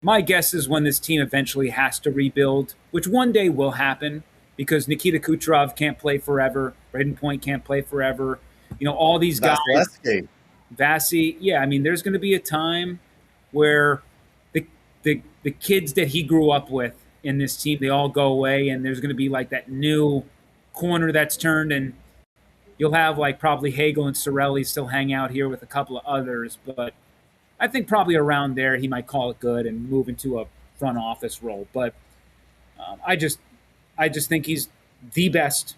My guess is when this team eventually has to rebuild, which one day will happen because Nikita Kucherov can't play forever, Braden Point can't play forever. All these guys, Vasilevsky. Vassy, yeah, I mean, there's going to be a time where the kids that he grew up with in this team, they all go away, and there's going to be like that new corner that's turned, and you'll have like probably Hagel and Sorelli still hang out here with a couple of others, but I think probably around there he might call it good and move into a front office role. But I just think he's the best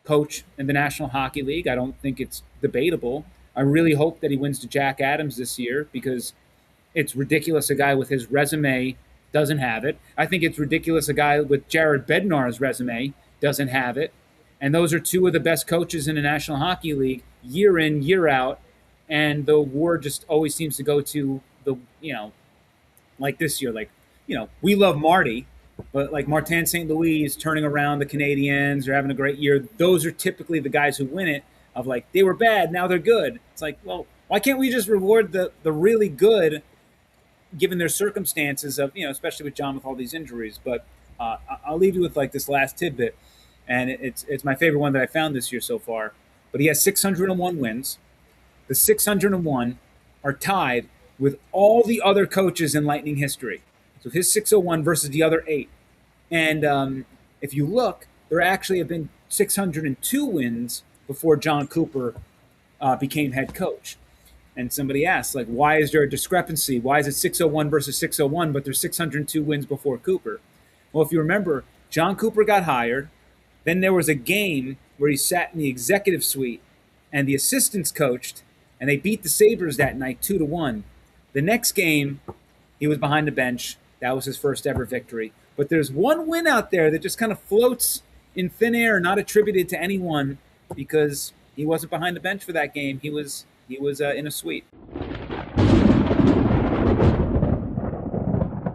coach in the National Hockey League. I don't think it's debatable. I really hope that he wins to Jack Adams this year because it's ridiculous a guy with his resume doesn't have it. I think it's ridiculous a guy with Jared Bednar's resume doesn't have it. And those are two of the best coaches in the National Hockey League year in, year out. And the war just always seems to go to like this year, we love Marty, but like Martin St. Louis is turning around the Canadiens, they're having a great year. Those are typically the guys who win it. Of like they were bad, now they're good. It's like, well, why can't we just reward the really good, given their circumstances of especially with John with all these injuries. But I'll leave you with like this last tidbit, and it's my favorite one that I found this year so far. But he has 601 wins. The 601 are tied with all the other coaches in Lightning history. So his 601 versus the other eight. And if you look, there actually have been 602 wins before John Cooper became head coach. And somebody asked, like, why is there a discrepancy? Why is it 601 versus 601, but there's 602 wins before Cooper? Well, if you remember, John Cooper got hired. Then there was a game where he sat in the executive suite and the assistants coached, and they beat the Sabres that night 2-1. The next game, he was behind the bench. That was his first ever victory. But there's one win out there that just kind of floats in thin air, not attributed to anyone, because he wasn't behind the bench for that game. He was in a suite.